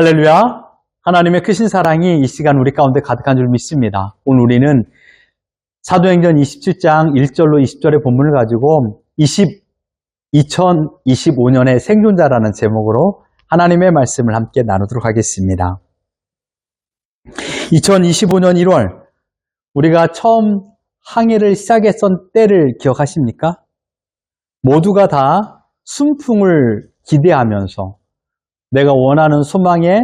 할렐루야! 하나님의 크신 사랑이 이 시간 우리 가운데 가득한 줄 믿습니다. 오늘 우리는 사도행전 27장 1절로 20절의 본문을 가지고 2025년의 생존자라는 제목으로 하나님의 말씀을 함께 나누도록 하겠습니다. 2025년 1월 우리가 처음 항해를 시작했던 때를 기억하십니까? 모두가 다 순풍을 기대하면서 내가 원하는 소망의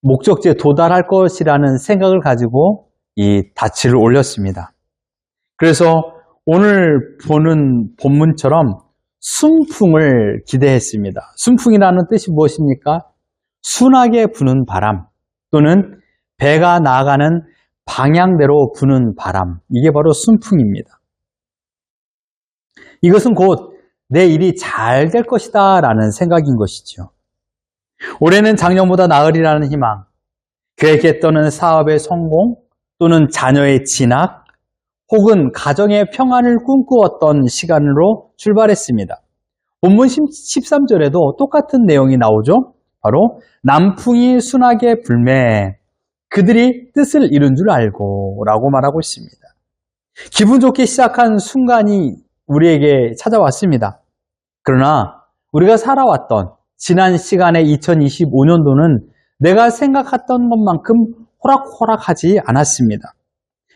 목적지에 도달할 것이라는 생각을 가지고 이 닻을 올렸습니다. 그래서 오늘 보는 본문처럼 순풍을 기대했습니다. 순풍이라는 뜻이 무엇입니까? 순하게 부는 바람 또는 배가 나아가는 방향대로 부는 바람, 이게 바로 순풍입니다. 이것은 곧 내 일이 잘 될 것이다 라는 생각인 것이죠. 올해는 작년보다 나으리라는 희망, 계획했던 사업의 성공 또는 자녀의 진학 혹은 가정의 평안을 꿈꾸었던 시간으로 출발했습니다. 본문 13절에도 똑같은 내용이 나오죠. 바로 남풍이 순하게 불매 그들이 뜻을 이룬 줄 알고 라고 말하고 있습니다. 기분 좋게 시작한 순간이 우리에게 찾아왔습니다. 그러나 우리가 살아왔던 지난 시간의 2025년도는 내가 생각했던 것만큼 호락호락하지 않았습니다.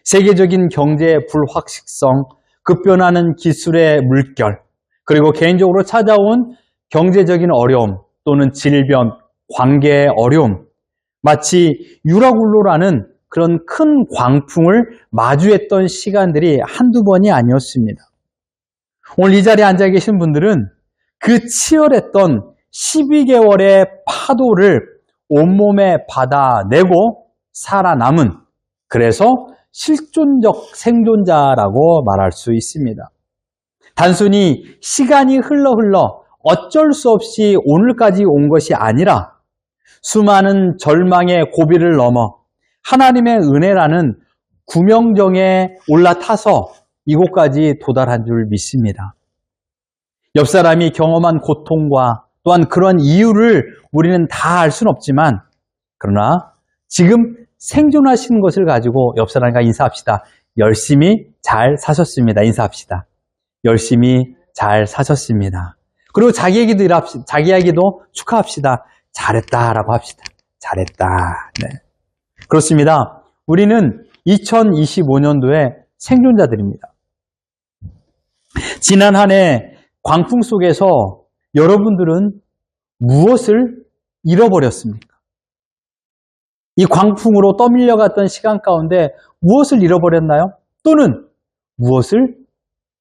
세계적인 경제의 불확실성, 급변하는 기술의 물결, 그리고 개인적으로 찾아온 경제적인 어려움 또는 질병, 관계의 어려움, 마치 유라굴로라는 그런 큰 광풍을 마주했던 시간들이 한두 번이 아니었습니다. 오늘 이 자리에 앉아 계신 분들은 그 치열했던 12개월의 파도를 온몸에 받아내고 살아남은, 그래서 실존적 생존자라고 말할 수 있습니다. 단순히 시간이 흘러 어쩔 수 없이 오늘까지 온 것이 아니라 수많은 절망의 고비를 넘어 하나님의 은혜라는 구명정에 올라타서 이곳까지 도달한 줄 믿습니다. 옆 사람이 경험한 고통과 또한 그런 이유를 우리는 다 알 수는 없지만, 그러나 지금 생존하시는 것을 가지고 옆 사람과 인사합시다. 열심히 잘 사셨습니다. 인사합시다. 열심히 잘 사셨습니다. 그리고 자기 얘기도 축하합시다. 잘했다라고 합시다. 잘했다. 네. 그렇습니다. 우리는 2025년도에 생존자들입니다. 지난 한 해 광풍 속에서 여러분들은 무엇을 잃어버렸습니까? 이 광풍으로 떠밀려갔던 시간 가운데 무엇을 잃어버렸나요? 또는 무엇을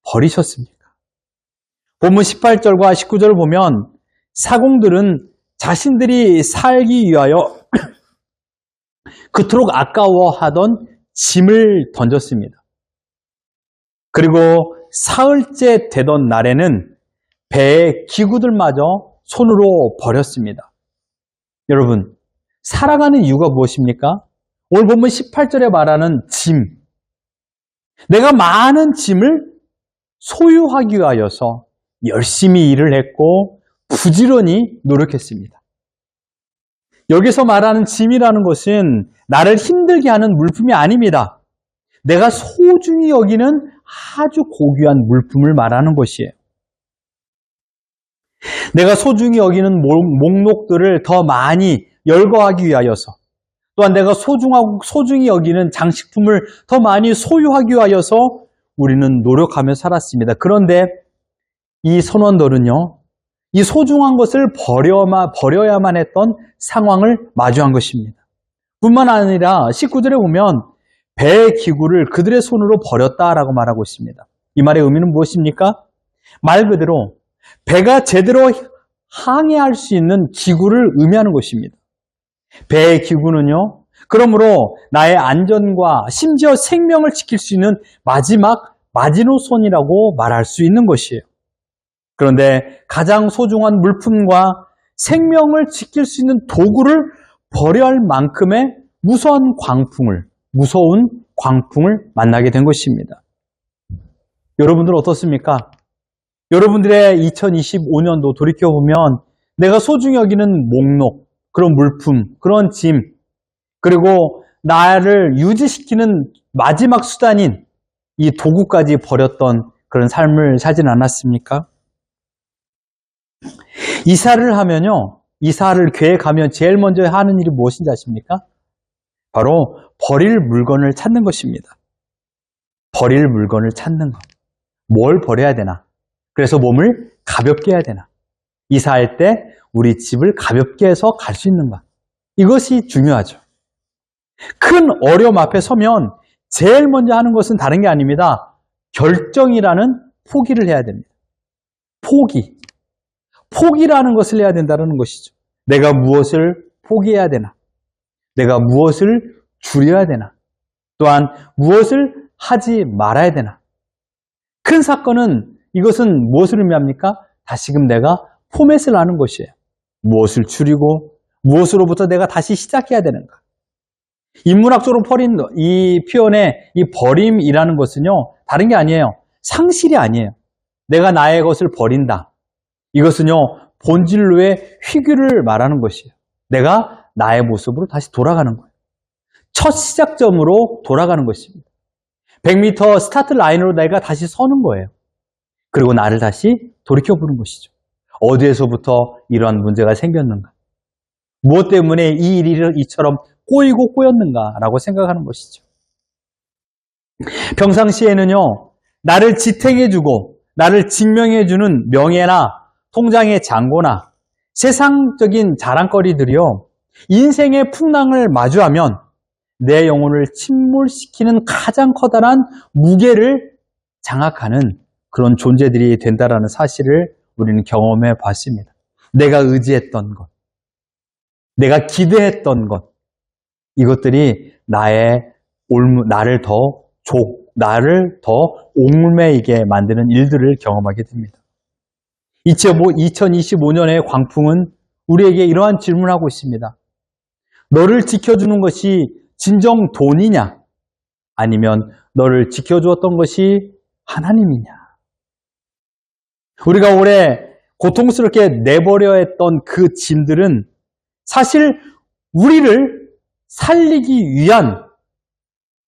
버리셨습니까? 본문 18절과 19절을 보면 사공들은 자신들이 살기 위하여 그토록 아까워하던 짐을 던졌습니다. 그리고 사흘째 되던 날에는 배의 기구들마저 손으로 버렸습니다. 여러분, 살아가는 이유가 무엇입니까? 오늘 본문 18절에 말하는 짐. 내가 많은 짐을 소유하기 위하여서 열심히 일을 했고 부지런히 노력했습니다. 여기서 말하는 짐이라는 것은 나를 힘들게 하는 물품이 아닙니다. 내가 소중히 여기는 아주 고귀한 물품을 말하는 것이에요. 내가 소중히 여기는 목록들을 더 많이 열거하기 위하여서, 또한 내가 소중히 여기는 장식품을 더 많이 소유하기 위하여서 우리는 노력하며 살았습니다. 그런데 이 선원들은요, 이 소중한 것을 버려야만 했던 상황을 마주한 것입니다. 뿐만 아니라 19절에 보면 배의 기구를 그들의 손으로 버렸다라고 말하고 있습니다. 이 말의 의미는 무엇입니까? 말 그대로 배가 제대로 항해할 수 있는 기구를 의미하는 것입니다. 배의 기구는요, 그러므로 나의 안전과 심지어 생명을 지킬 수 있는 마지막 마지노선이라고 말할 수 있는 것이에요. 그런데 가장 소중한 물품과 생명을 지킬 수 있는 도구를 버려야 할 만큼의 무서운 광풍을 만나게 된 것입니다. 여러분들 어떻습니까? 여러분들의 2025년도 돌이켜보면 내가 소중히 여기는 목록, 그런 물품, 그런 짐, 그리고 나를 유지시키는 마지막 수단인 이 도구까지 버렸던 그런 삶을 살진 않았습니까? 이사를 하면요, 이사를 계획하면 제일 먼저 하는 일이 무엇인지 아십니까? 바로 버릴 물건을 찾는 것입니다. 버릴 물건을 찾는 것. 뭘 버려야 되나? 그래서 몸을 가볍게 해야 되나? 이사할 때 우리 집을 가볍게 해서 갈 수 있는가? 이것이 중요하죠. 큰 어려움 앞에 서면 제일 먼저 하는 것은 다른 게 아닙니다. 결정이라는 포기를 해야 됩니다. 포기. 포기라는 것을 해야 된다는 것이죠. 내가 무엇을 포기해야 되나? 내가 무엇을 줄여야 되나? 또한 무엇을 하지 말아야 되나? 큰 사건은 이것은 무엇을 의미합니까? 다시금 내가 포맷을 하는 것이에요. 무엇을 줄이고 무엇으로부터 내가 다시 시작해야 되는가? 인문학적으로 버린 이 표현의 이 버림이라는 것은요, 다른 게 아니에요. 상실이 아니에요. 내가 나의 것을 버린다. 이것은요, 본질로의 회귀를 말하는 것이에요. 내가 나의 모습으로 다시 돌아가는 거예요. 첫 시작점으로 돌아가는 것입니다. 100m 스타트 라인으로 내가 다시 서는 거예요. 그리고 나를 다시 돌이켜보는 것이죠. 어디에서부터 이러한 문제가 생겼는가? 무엇 때문에 이 일이 이처럼 꼬이고 꼬였는가라고 생각하는 것이죠. 평상시에는요, 나를 지탱해주고 나를 증명해주는 명예나 통장의 잔고나 세상적인 자랑거리들이요, 인생의 풍랑을 마주하면 내 영혼을 침몰시키는 가장 커다란 무게를 장악하는 그런 존재들이 된다라는 사실을 우리는 경험해 봤습니다. 내가 의지했던 것, 내가 기대했던 것, 이것들이 나를 더 옥매이게 만드는 일들을 경험하게 됩니다. 2025년의 광풍은 우리에게 이러한 질문을 하고 있습니다. 너를 지켜주는 것이 진정 돈이냐? 아니면 너를 지켜주었던 것이 하나님이냐? 우리가 올해 고통스럽게 내버려 했던 그 짐들은 사실 우리를 살리기 위한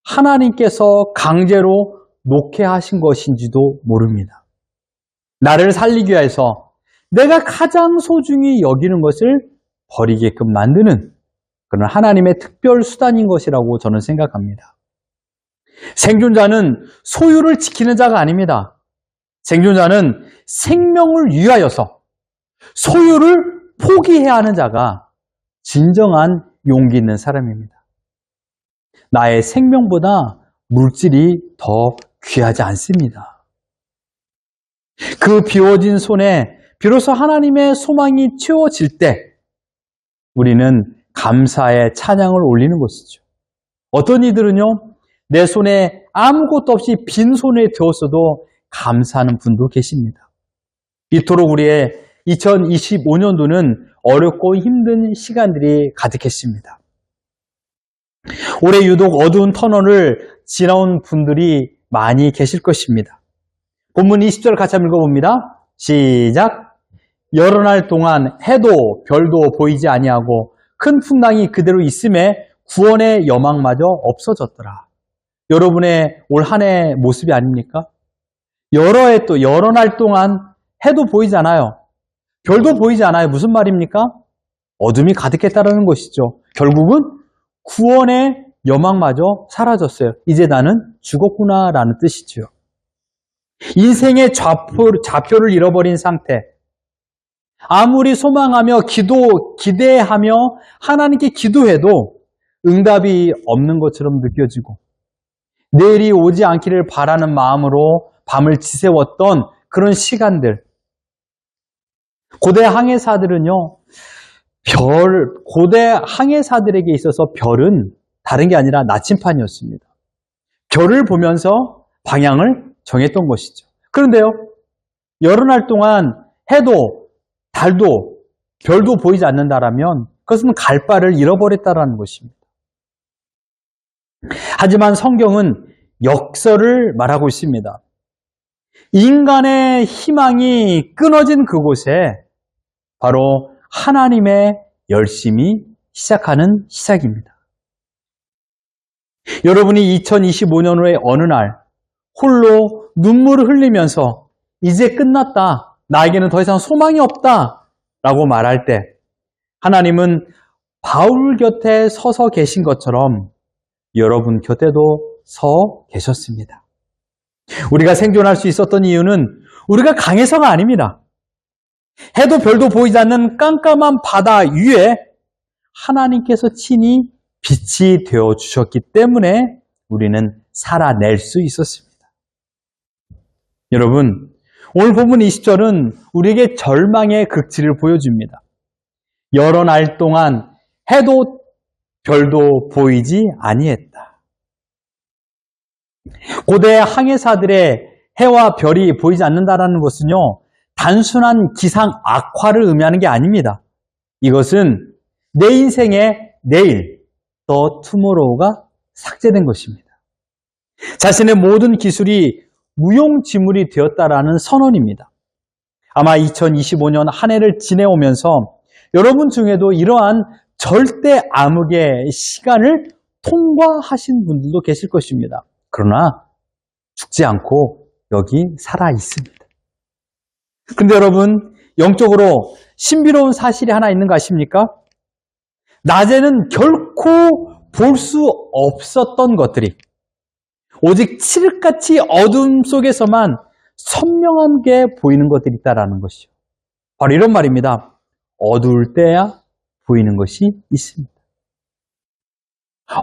하나님께서 강제로 놓게 하신 것인지도 모릅니다. 나를 살리기 위해서 내가 가장 소중히 여기는 것을 버리게끔 만드는 그런 하나님의 특별 수단인 것이라고 저는 생각합니다. 생존자는 소유를 지키는 자가 아닙니다. 생존자는 생명을 위하여서 소유를 포기해야 하는 자가 진정한 용기 있는 사람입니다. 나의 생명보다 물질이 더 귀하지 않습니다. 그 비워진 손에 비로소 하나님의 소망이 채워질 때 우리는 감사의 찬양을 올리는 것이죠. 어떤 이들은요, 내 손에 아무것도 없이 빈손에 되었어도 감사하는 분도 계십니다. 이토록 우리의 2025년도는 어렵고 힘든 시간들이 가득했습니다. 올해 유독 어두운 터널을 지나온 분들이 많이 계실 것입니다. 본문 20절 같이 한번 읽어봅니다. 시작! 여러 날 동안 해도 별도 보이지 아니하고 큰 풍랑이 그대로 있음에 구원의 여망마저 없어졌더라. 여러분의 올 한 해의 모습이 아닙니까? 여러 날 동안 해도 보이지 않아요. 별도 보이지 않아요. 무슨 말입니까? 어둠이 가득했다는 것이죠. 결국은 구원의 여망마저 사라졌어요. 이제 나는 죽었구나라는 뜻이죠. 인생의 좌표를 잃어버린 상태. 아무리 소망하며 기대하며 하나님께 기도해도 응답이 없는 것처럼 느껴지고 내일이 오지 않기를 바라는 마음으로 밤을 지새웠던 그런 시간들. 고대 항해사들은요, 고대 항해사들에게 있어서 별은 다른 게 아니라 나침판이었습니다. 별을 보면서 방향을 정했던 것이죠. 그런데요, 여러 날 동안 해도, 달도, 별도 보이지 않는다라면 그것은 갈 바를 잃어버렸다라는 것입니다. 하지만 성경은 역설을 말하고 있습니다. 인간의 희망이 끊어진 그곳에 바로 하나님의 열심히 시작하는 시작입니다. 여러분이 2025년의 어느 날 홀로 눈물을 흘리면서 이제 끝났다, 나에게는 더 이상 소망이 없다 라고 말할 때 하나님은 바울 곁에 서서 계신 것처럼 여러분 곁에도 서 계셨습니다. 우리가 생존할 수 있었던 이유는 우리가 강해서가 아닙니다. 해도 별도 보이지 않는 깜깜한 바다 위에 하나님께서 친히 빛이 되어주셨기 때문에 우리는 살아낼 수 있었습니다. 여러분, 오늘 본문 20절은 우리에게 절망의 극치를 보여줍니다. 여러 날 동안 해도 별도 보이지 아니했다. 고대 항해사들의 해와 별이 보이지 않는다는 것은요, 단순한 기상 악화를 의미하는 게 아닙니다. 이것은 내 인생의 내일, 더 투모로우가 삭제된 것입니다. 자신의 모든 기술이 무용지물이 되었다라는 선언입니다. 아마 2025년 한 해를 지내오면서 여러분 중에도 이러한 절대 암흑의 시간을 통과하신 분들도 계실 것입니다. 그러나 죽지 않고 여기 살아 있습니다. 근데 여러분, 영적으로 신비로운 사실이 하나 있는 거 아십니까? 낮에는 결코 볼 수 없었던 것들이 오직 칠흑같이 어둠 속에서만 선명하게 보이는 것들이 있다라는 것이죠. 바로 이런 말입니다. 어두울 때야 보이는 것이 있습니다.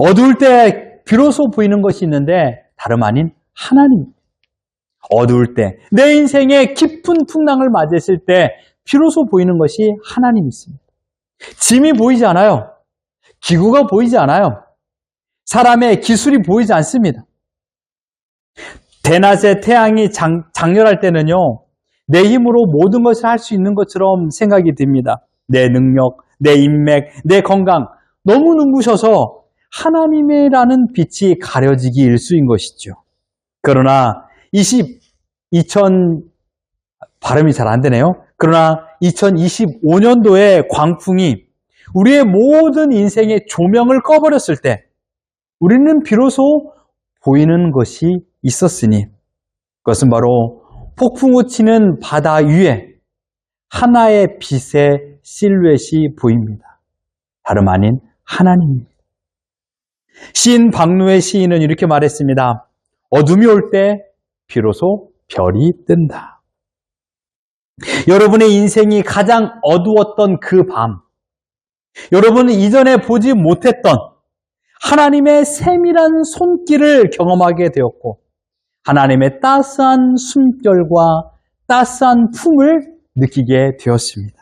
어두울 때 비로소 보이는 것이 있는데 다름 아닌 하나님입니다. 어두울 때, 내 인생의 깊은 풍랑을 맞이했을 때 비로소 보이는 것이 하나님이 있습니다. 짐이 보이지 않아요. 기구가 보이지 않아요. 사람의 기술이 보이지 않습니다. 대낮에 태양이 장렬할 때는요, 내 힘으로 모든 것을 할 수 있는 것처럼 생각이 듭니다. 내 능력, 내 인맥, 내 건강, 너무 눈부셔서 하나님이라는 빛이 가려지기 일쑤인 것이죠. 그러나 발음이 잘 안 되네요. 그러나 2025년도의 광풍이 우리의 모든 인생의 조명을 꺼버렸을 때 우리는 비로소 보이는 것이 있었으니 그것은 바로 폭풍우 치는 바다 위에 하나의 빛의 실루엣이 보입니다. 다름 아닌 하나님입니다. 시인 박노의 시인은 이렇게 말했습니다. 어둠이 올 때 비로소 별이 뜬다. 여러분의 인생이 가장 어두웠던 그 밤, 여러분은 이전에 보지 못했던 하나님의 세밀한 손길을 경험하게 되었고 하나님의 따스한 숨결과 따스한 품을 느끼게 되었습니다.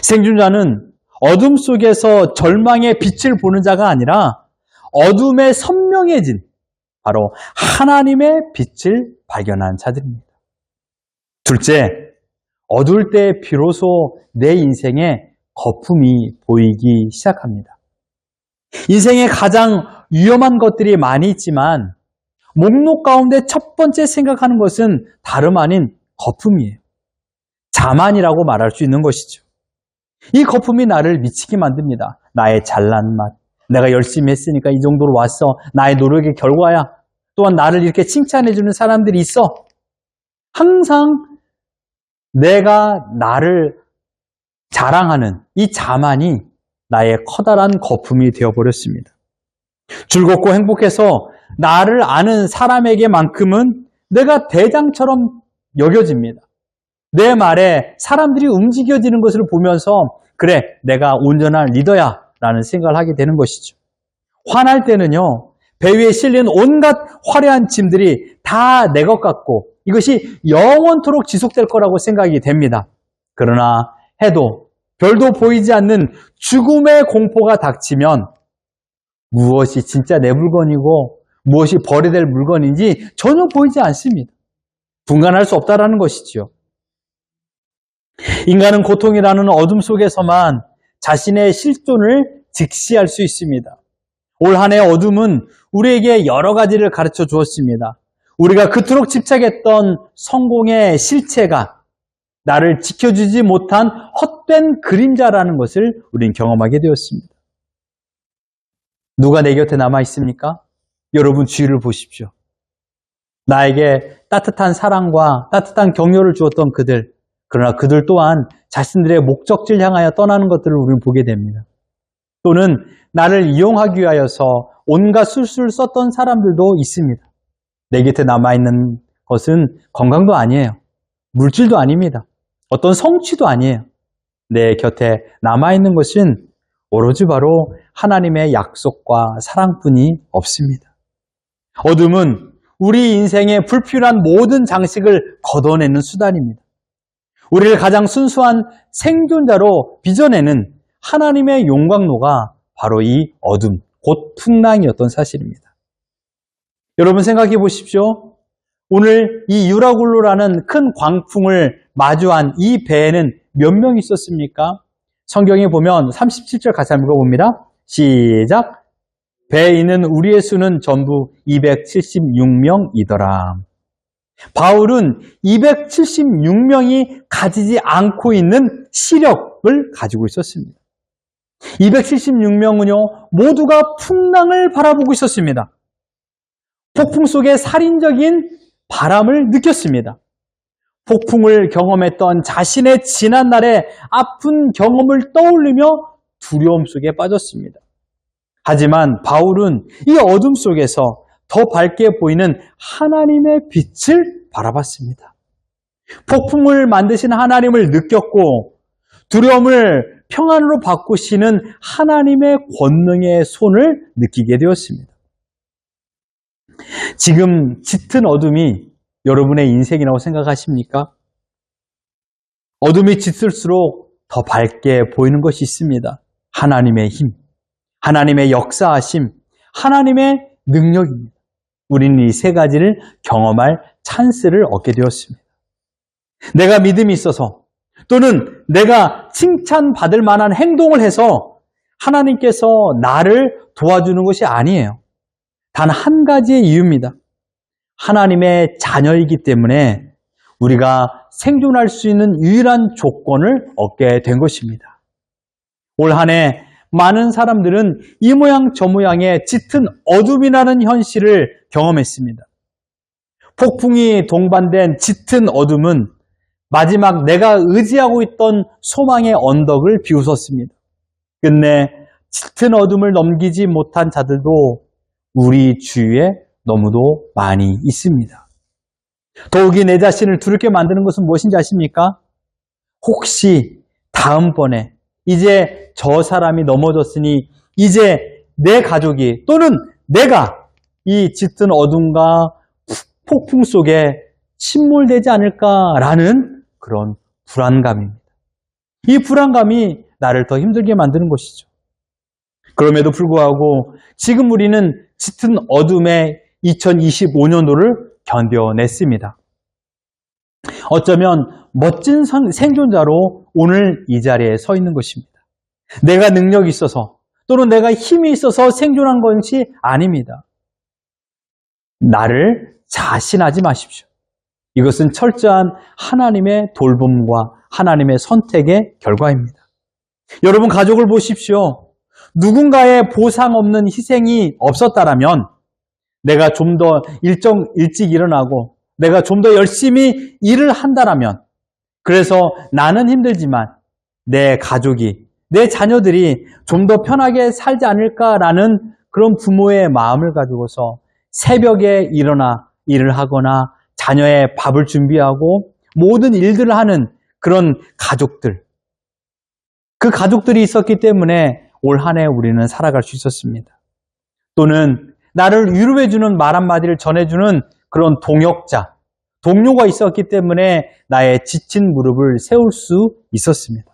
생존자는 어둠 속에서 절망의 빛을 보는 자가 아니라 어둠에 선명해진 바로 하나님의 빛을 발견한 자들입니다. 둘째, 어두울 때 비로소 내 인생에 거품이 보이기 시작합니다. 인생에 가장 위험한 것들이 많이 있지만 목록 가운데 첫 번째 생각하는 것은 다름 아닌 거품이에요. 자만이라고 말할 수 있는 것이죠. 이 거품이 나를 미치게 만듭니다. 나의 잘난 맛, 내가 열심히 했으니까 이 정도로 왔어. 나의 노력의 결과야. 또한 나를 이렇게 칭찬해주는 사람들이 있어. 항상 내가 나를 자랑하는 이 자만이 나의 커다란 거품이 되어버렸습니다. 즐겁고 행복해서 나를 아는 사람에게만큼은 내가 대장처럼 여겨집니다. 내 말에 사람들이 움직여지는 것을 보면서 그래, 내가 온전한 리더야 라는 생각을 하게 되는 것이죠. 화날 때는요, 배 위에 실린 온갖 화려한 짐들이 다 내 것 같고 이것이 영원토록 지속될 거라고 생각이 됩니다. 그러나 해도 별도 보이지 않는 죽음의 공포가 닥치면 무엇이 진짜 내 물건이고 무엇이 버려야 될 물건인지 전혀 보이지 않습니다. 분간할 수 없다라는 것이죠. 인간은 고통이라는 어둠 속에서만 자신의 실존을 직시할 수 있습니다. 올 한 해의 어둠은 우리에게 여러 가지를 가르쳐 주었습니다. 우리가 그토록 집착했던 성공의 실체가 나를 지켜주지 못한 헛된 그림자라는 것을 우린 경험하게 되었습니다. 누가 내 곁에 남아 있습니까? 여러분 주위를 보십시오. 나에게 따뜻한 사랑과 따뜻한 격려를 주었던 그들, 그러나 그들 또한 자신들의 목적지를 향하여 떠나는 것들을 우리는 보게 됩니다. 또는 나를 이용하기 위하여서 온갖 술수를 썼던 사람들도 있습니다. 내 곁에 남아있는 것은 건강도 아니에요. 물질도 아닙니다. 어떤 성취도 아니에요. 내 곁에 남아있는 것은 오로지 바로 하나님의 약속과 사랑뿐이 없습니다. 어둠은 우리 인생의 불필요한 모든 장식을 걷어내는 수단입니다. 우리를 가장 순수한 생존자로 빚어내는 하나님의 용광로가 바로 이 어둠, 곧 풍랑이었던 사실입니다. 여러분 생각해 보십시오. 오늘 이 유라굴로라는 큰 광풍을 마주한 이 배에는 몇 명이 있었습니까? 성경에 보면 37절 같이 한번 읽어봅니다. 시작! 배에 있는 우리의 수는 전부 276명이더라. 바울은 276명이 가지지 않고 있는 시력을 가지고 있었습니다. 276명은요, 모두가 풍랑을 바라보고 있었습니다. 폭풍 속에 살인적인 바람을 느꼈습니다. 폭풍을 경험했던 자신의 지난날의 아픈 경험을 떠올리며 두려움 속에 빠졌습니다. 하지만 바울은 이 어둠 속에서 더 밝게 보이는 하나님의 빛을 바라봤습니다. 폭풍을 만드신 하나님을 느꼈고 두려움을 평안으로 바꾸시는 하나님의 권능의 손을 느끼게 되었습니다. 지금 짙은 어둠이 여러분의 인생이라고 생각하십니까? 어둠이 짙을수록 더 밝게 보이는 것이 있습니다. 하나님의 힘, 하나님의 역사하심, 하나님의 능력입니다. 우리는 이 세 가지를 경험할 찬스를 얻게 되었습니다. 내가 믿음이 있어서 또는 내가 칭찬받을 만한 행동을 해서 하나님께서 나를 도와주는 것이 아니에요. 단 한 가지의 이유입니다. 하나님의 자녀이기 때문에 우리가 생존할 수 있는 유일한 조건을 얻게 된 것입니다. 올 한 해 많은 사람들은 이 모양 저 모양의 짙은 어둠이라는 현실을 경험했습니다. 폭풍이 동반된 짙은 어둠은 마지막 내가 의지하고 있던 소망의 언덕을 비웃었습니다. 끝내 짙은 어둠을 넘기지 못한 자들도 우리 주위에 너무도 많이 있습니다. 더욱이 내 자신을 두렵게 만드는 것은 무엇인지 아십니까? 혹시 다음번에 이제 저 사람이 넘어졌으니 이제 내 가족이 또는 내가 이 짙은 어둠과 폭풍 속에 침몰되지 않을까라는 그런 불안감입니다. 이 불안감이 나를 더 힘들게 만드는 것이죠. 그럼에도 불구하고 지금 우리는 짙은 어둠의 2025년도를 견뎌냈습니다. 어쩌면 멋진 생존자로 오늘 이 자리에 서 있는 것입니다. 내가 능력이 있어서 또는 내가 힘이 있어서 생존한 것이 아닙니다. 나를 자신하지 마십시오. 이것은 철저한 하나님의 돌봄과 하나님의 선택의 결과입니다. 여러분 가족을 보십시오. 누군가의 보상 없는 희생이 없었다라면 내가 좀 더 일찍 일어나고 내가 좀 더 열심히 일을 한다라면 그래서 나는 힘들지만 내 가족이 내 자녀들이 좀 더 편하게 살지 않을까라는 그런 부모의 마음을 가지고서 새벽에 일어나 일을 하거나 자녀의 밥을 준비하고 모든 일들을 하는 그런 가족들. 그 가족들이 있었기 때문에 올 한 해 우리는 살아갈 수 있었습니다. 또는 나를 위로해주는 말 한마디를 전해주는 그런 동역자, 동료가 있었기 때문에 나의 지친 무릎을 세울 수 있었습니다.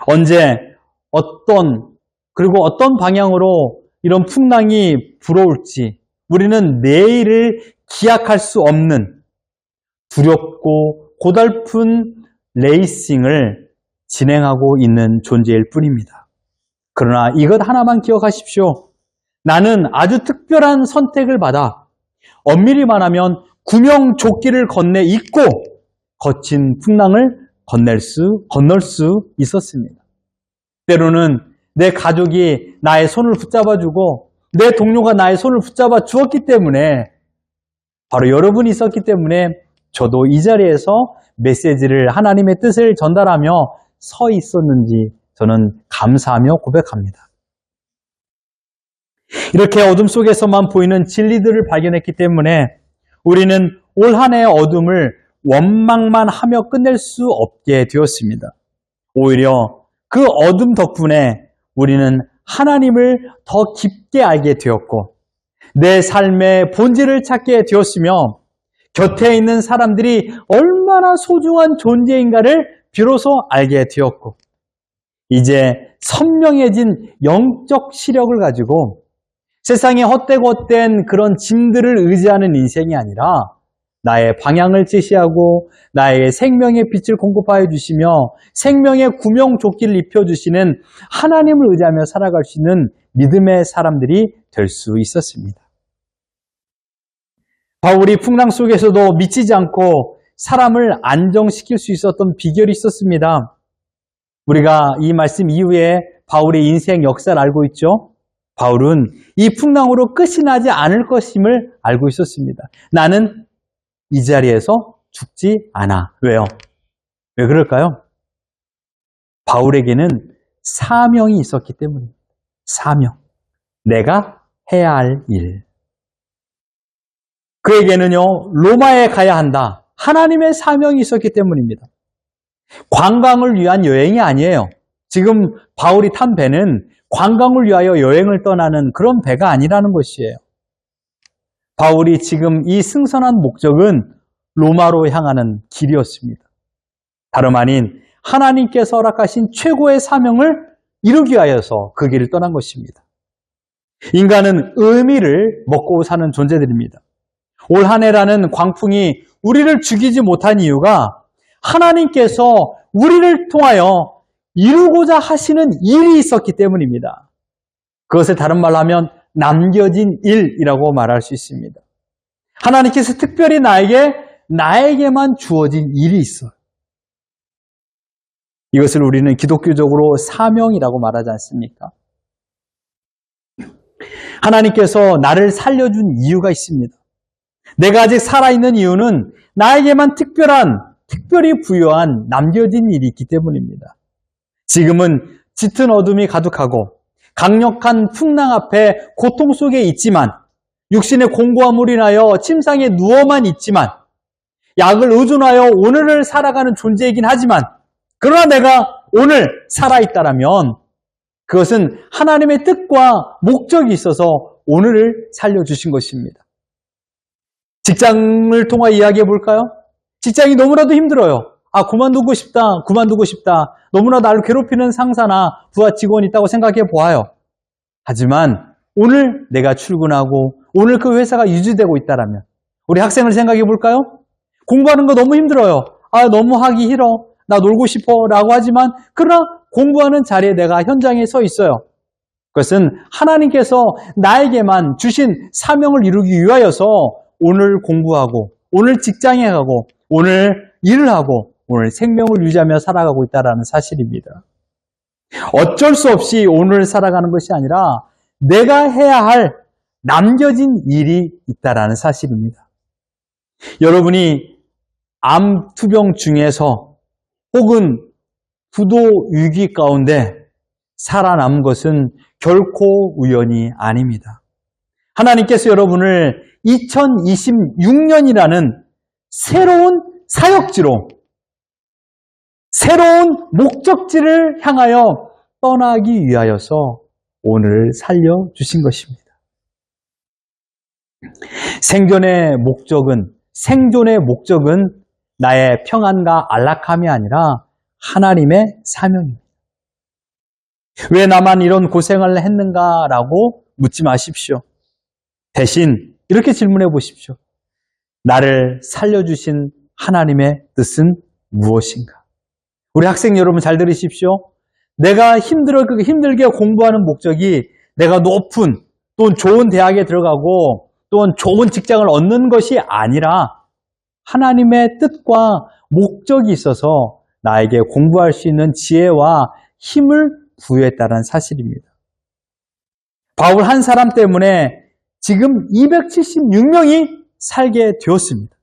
언제 그리고 어떤 방향으로 이런 풍랑이 불어올지 우리는 내일을 기약할 수 없는 두렵고 고달픈 레이싱을 진행하고 있는 존재일 뿐입니다. 그러나 이것 하나만 기억하십시오. 나는 아주 특별한 선택을 받아 엄밀히 말하면 구명조끼를 건네 입고 거친 풍랑을 건널 수 있었습니다. 때로는 내 가족이 나의 손을 붙잡아주고 내 동료가 나의 손을 붙잡아 주었기 때문에, 바로 여러분이 있었기 때문에 저도 이 자리에서 메시지를, 하나님의 뜻을 전달하며 서 있었는지 저는 감사하며 고백합니다. 이렇게 어둠 속에서만 보이는 진리들을 발견했기 때문에 우리는 올 한 해의 어둠을 원망만 하며 끝낼 수 없게 되었습니다. 오히려 그 어둠 덕분에 우리는 하나님을 더 깊게 알게 되었고, 내 삶의 본질을 찾게 되었으며, 곁에 있는 사람들이 얼마나 소중한 존재인가를 비로소 알게 되었고, 이제 선명해진 영적 시력을 가지고 세상에 헛되고 그런 짐들을 의지하는 인생이 아니라 나의 방향을 제시하고 나의 생명의 빛을 공급하여 주시며 생명의 구명조끼를 입혀주시는 하나님을 의지하며 살아갈 수 있는 믿음의 사람들이 될 수 있었습니다. 바울이 풍랑 속에서도 미치지 않고 사람을 안정시킬 수 있었던 비결이 있었습니다. 우리가 이 말씀 이후에 바울의 인생 역사를 알고 있죠. 바울은 이 풍랑으로 끝이 나지 않을 것임을 알고 있었습니다. 나는 이 자리에서 죽지 않아. 왜요? 왜 그럴까요? 바울에게는 사명이 있었기 때문입니다. 사명. 내가 해야 할 일. 그에게는요, 로마에 가야 한다. 하나님의 사명이 있었기 때문입니다. 관광을 위한 여행이 아니에요. 지금 바울이 탄 배는 관광을 위하여 여행을 떠나는 그런 배가 아니라는 것이에요. 바울이 지금 이 승선한 목적은 로마로 향하는 길이었습니다. 다름 아닌 하나님께서 허락하신 최고의 사명을 이루기 위하여서 그 길을 떠난 것입니다. 인간은 의미를 먹고 사는 존재들입니다. 올 한 해라는 광풍이 우리를 죽이지 못한 이유가 하나님께서 우리를 통하여 이루고자 하시는 일이 있었기 때문입니다. 그것을 다른 말로 하면 남겨진 일이라고 말할 수 있습니다. 하나님께서 특별히 나에게만 주어진 일이 있어요. 이것을 우리는 기독교적으로 사명이라고 말하지 않습니까? 하나님께서 나를 살려준 이유가 있습니다. 내가 아직 살아있는 이유는 나에게만 특별히 부여한 남겨진 일이 있기 때문입니다. 지금은 짙은 어둠이 가득하고 강력한 풍랑 앞에 고통 속에 있지만, 육신의 공고함으로 인하여 침상에 누워만 있지만, 약을 의존하여 오늘을 살아가는 존재이긴 하지만, 그러나 내가 오늘 살아있다라면 그것은 하나님의 뜻과 목적이 있어서 오늘을 살려주신 것입니다. 직장을 통해 이야기해 볼까요? 직장이 너무나도 힘들어요. 그만두고 싶다. 너무나 나를 괴롭히는 상사나 부하 직원이 있다고 생각해 보아요. 하지만 오늘 내가 출근하고 오늘 그 회사가 유지되고 있다라면, 우리 학생을 생각해 볼까요? 공부하는 거 너무 힘들어요. 너무 하기 싫어. 나 놀고 싶어. 라고 하지만, 그러나 공부하는 자리에 내가 현장에 서 있어요. 그것은 하나님께서 나에게만 주신 사명을 이루기 위하여서 오늘 공부하고, 오늘 직장에 가고, 오늘 일을 하고, 오늘 생명을 유지하며 살아가고 있다는 사실입니다. 어쩔 수 없이 오늘 살아가는 것이 아니라 내가 해야 할 남겨진 일이 있다는 사실입니다. 여러분이 암 투병 중에서 혹은 부도 위기 가운데 살아남은 것은 결코 우연이 아닙니다. 하나님께서 여러분을 2026년이라는 새로운 사역지로, 새로운 목적지를 향하여 떠나기 위하여서 오늘 살려주신 것입니다. 생존의 목적은 나의 평안과 안락함이 아니라 하나님의 사명입니다. 왜 나만 이런 고생을 했는가라고 묻지 마십시오. 대신 이렇게 질문해 보십시오. 나를 살려주신 하나님의 뜻은 무엇인가? 우리 학생 여러분 잘 들으십시오. 내가 힘들게 공부하는 목적이 내가 높은 또는 좋은 대학에 들어가고 또는 좋은 직장을 얻는 것이 아니라 하나님의 뜻과 목적이 있어서 나에게 공부할 수 있는 지혜와 힘을 부여했다는 사실입니다. 바울 한 사람 때문에 지금 276명이 살게 되었습니다.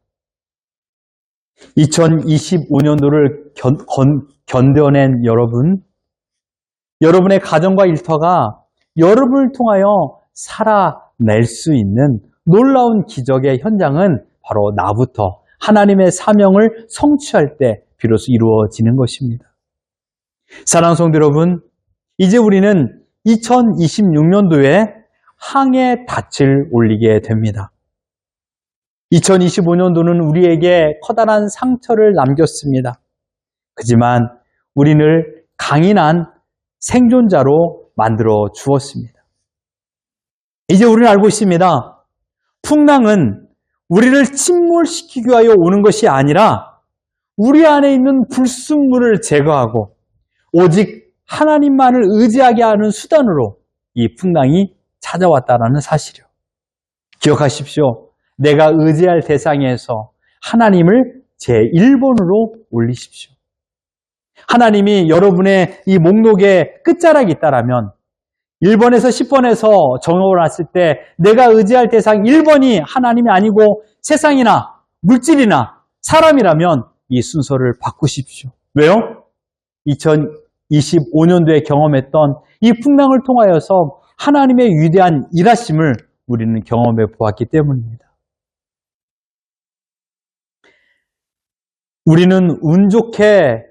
2025년도를 견뎌낸 여러분, 여러분의 가정과 일터가 여러분을 통하여 살아낼 수 있는 놀라운 기적의 현장은 바로 나부터 하나님의 사명을 성취할 때 비로소 이루어지는 것입니다. 사랑하는 성도 여러분, 이제 우리는 2026년도에 항해 닻을 올리게 됩니다. 2025년도는 우리에게 커다란 상처를 남겼습니다. 하지만 우리를 강인한 생존자로 만들어 주었습니다. 이제 우리는 알고 있습니다. 풍랑은 우리를 침몰시키기 위하여 오는 것이 아니라 우리 안에 있는 불순물을 제거하고 오직 하나님만을 의지하게 하는 수단으로 이 풍랑이 찾아왔다는 사실이요. 기억하십시오. 내가 의지할 대상에서 하나님을 제1번으로 올리십시오. 하나님이 여러분의 이 목록에 끝자락이 있다라면 1번에서 10번에서 정해놨을 때 내가 의지할 대상 1번이 하나님이 아니고 세상이나 물질이나 사람이라면 이 순서를 바꾸십시오. 왜요? 2025년도에 경험했던 이 풍랑을 통하여서 하나님의 위대한 일하심을 우리는 경험해 보았기 때문입니다. 우리는 운 좋게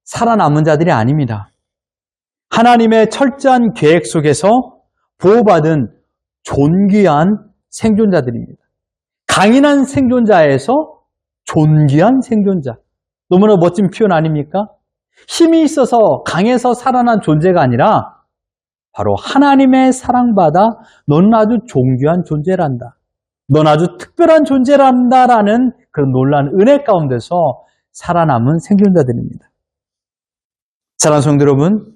살아남은 자들이 아닙니다. 하나님의 철저한 계획 속에서 보호받은 존귀한 생존자들입니다. 강인한 생존자에서 존귀한 생존자. 너무나 멋진 표현 아닙니까? 힘이 있어서 강해서 살아난 존재가 아니라 바로 하나님의 사랑받아 너는 아주 존귀한 존재란다. 넌 아주 특별한 존재란다라는 그런 놀라운 은혜 가운데서 살아남은 생존자들입니다. 사랑하는 성도 여러분,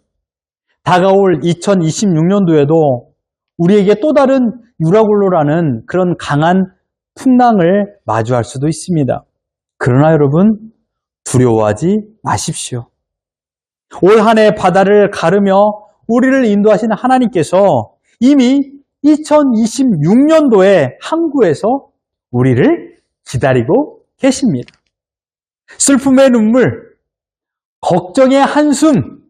다가올 2026년도에도 우리에게 또 다른 유라굴로라는 그런 강한 풍랑을 마주할 수도 있습니다. 그러나 여러분, 두려워하지 마십시오. 올 한 해 바다를 가르며 우리를 인도하신 하나님께서 이미 2026년도에 항구에서 우리를 기다리고 계십니다. 슬픔의 눈물, 걱정의 한숨,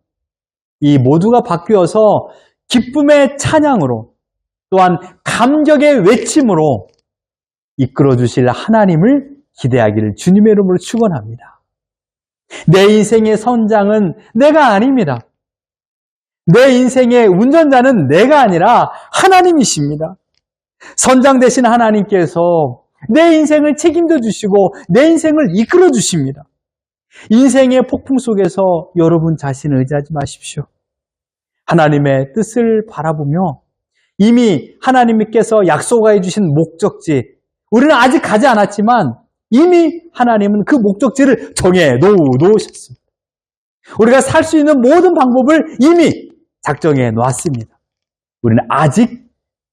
이 모두가 바뀌어서 기쁨의 찬양으로 또한 감격의 외침으로 이끌어 주실 하나님을 기대하기를 주님의 이름으로 축원합니다. 내 인생의 선장은 내가 아닙니다. 내 인생의 운전자는 내가 아니라 하나님이십니다. 선장 되신 하나님께서 내 인생을 책임져 주시고 내 인생을 이끌어 주십니다. 인생의 폭풍 속에서 여러분 자신을 의지하지 마십시오. 하나님의 뜻을 바라보며 이미 하나님께서 약속해 주신 목적지, 우리는 아직 가지 않았지만 이미 하나님은 그 목적지를 정해 놓으셨습니다. 우리가 살 수 있는 모든 방법을 이미 작정해 놓았습니다. 우리는 아직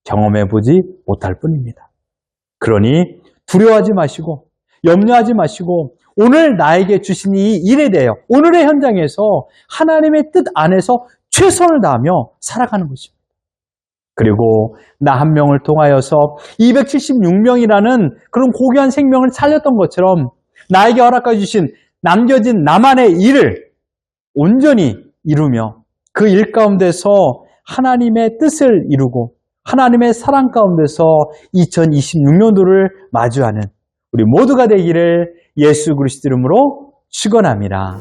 경험해 보지 못할 뿐입니다. 그러니 두려워하지 마시고 염려하지 마시고 오늘 나에게 주신 이 일에 대하여 오늘의 현장에서 하나님의 뜻 안에서 최선을 다하며 살아가는 것입니다. 그리고 나 한 명을 통하여서 276명이라는 그런 고귀한 생명을 살렸던 것처럼 나에게 허락해 주신 남겨진 나만의 일을 온전히 이루며 그 일 가운데서 하나님의 뜻을 이루고 하나님의 사랑 가운데서 2026년도를 마주하는 우리 모두가 되기를 예수 그리스도 이름으로 축원합니다.